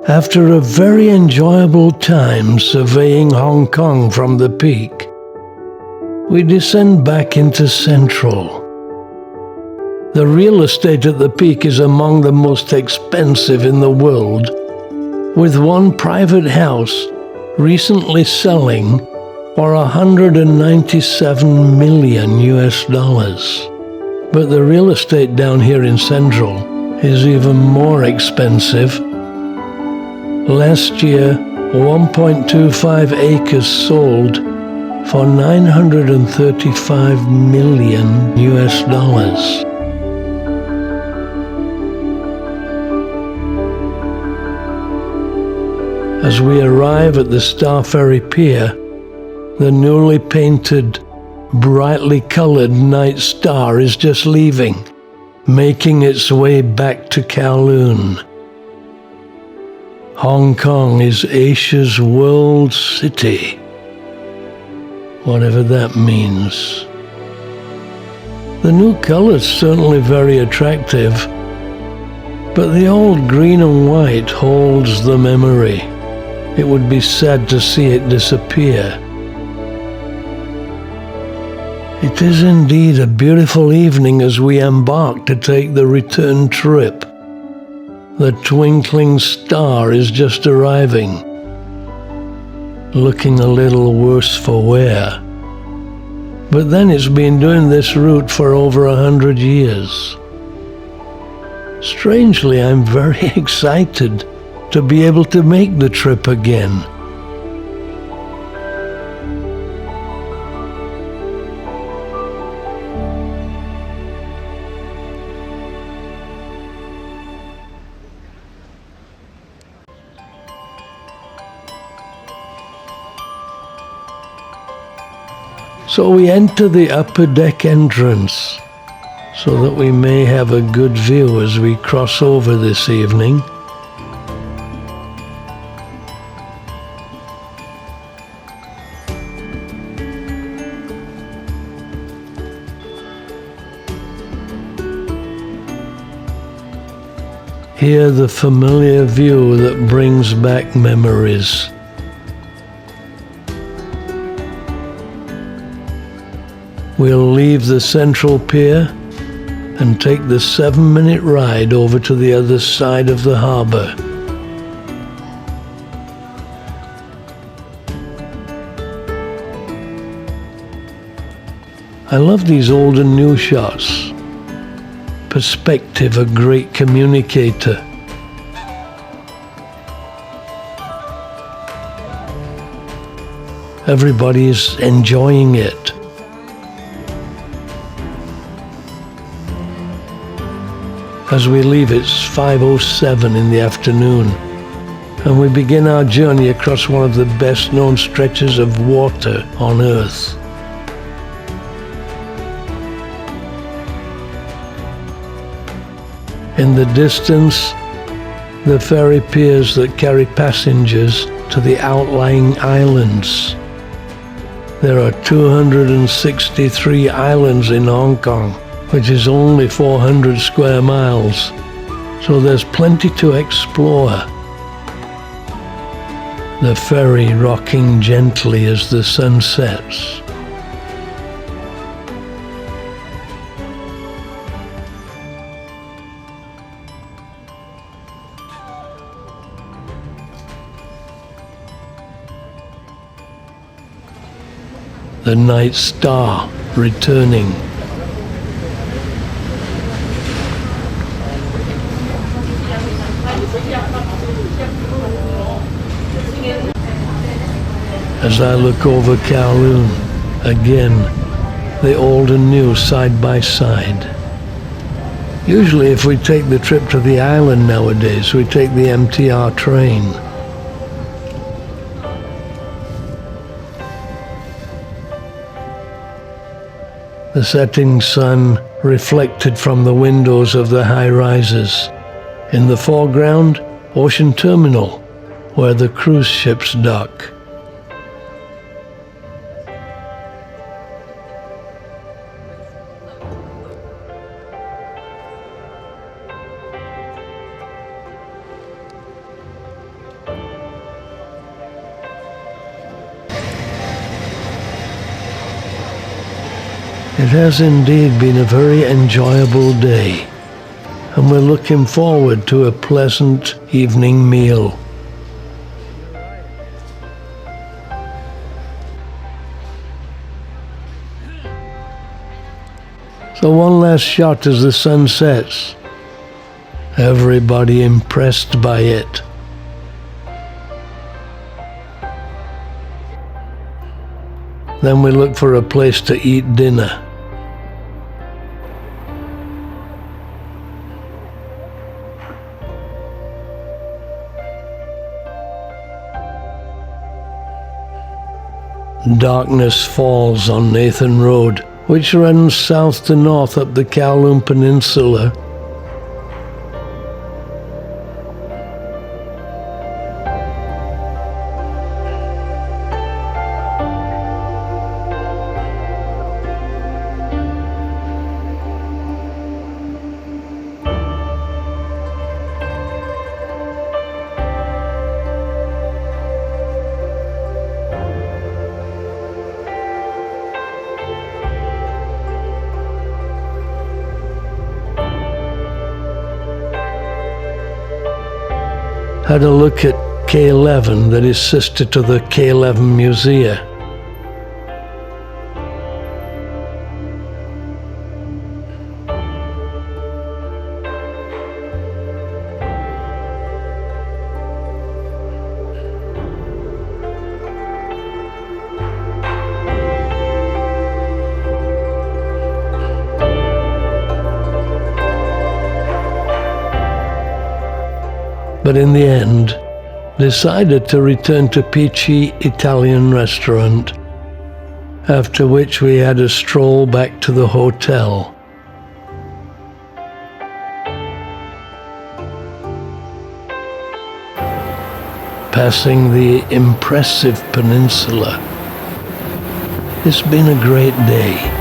After a very enjoyable time surveying Hong Kong from the peak, we descend back into Central. The real estate at the peak is among the most expensive in the world, with one private house recently selling for $197 million. But the real estate down here in Central is even more expensive. Last year, 1.25 acres sold for $935 million. As we arrive at the Star Ferry Pier, the newly painted, brightly colored Night Star is just leaving, making its way back to Kowloon. Hong Kong is Asia's world city, whatever that means. The new color's certainly very attractive, but the old green and white holds the memory. It would be sad to see it disappear. It is indeed a beautiful evening as we embark to take the return trip. The twinkling star is just arriving, looking a little worse for wear. But then it's been doing this route for over 100 years. Strangely, I'm very excited to be able to make the trip again. So we enter the upper deck entrance so that we may have a good view as we cross over this evening. Here the familiar view that brings back memories. We'll leave the Central Pier and take the 7-minute ride over to the other side of the harbour. I love these old and new shots. Perspective, a great communicator. Everybody is enjoying it. As we leave, it's 5:07 in the afternoon, and we begin our journey across one of the best-known stretches of water on Earth. In the distance, the ferry piers that carry passengers to the outlying islands. There are 263 islands in Hong Kong, which is only 400 square miles, so there's plenty to explore. The ferry rocking gently as the sun sets. The Night Star returning. As I look over Kowloon, again, the old and new side by side. Usually if we take the trip to the island nowadays, we take the MTR train. The setting sun reflected from the windows of the high-rises. In the foreground, Ocean Terminal, where the cruise ships dock. It has indeed been a very enjoyable day, and we're looking forward to a pleasant evening meal. So one last shot as the sun sets. Everybody impressed by it. Then we look for a place to eat dinner. Darkness falls on Nathan Road, which runs south to north up the Kowloon Peninsula. Had a look at K11, that is sister to the K11 Museum. But in the end, decided to return to Peachy Italian restaurant, after which we had a stroll back to the hotel. Passing the impressive peninsula. It's been a great day.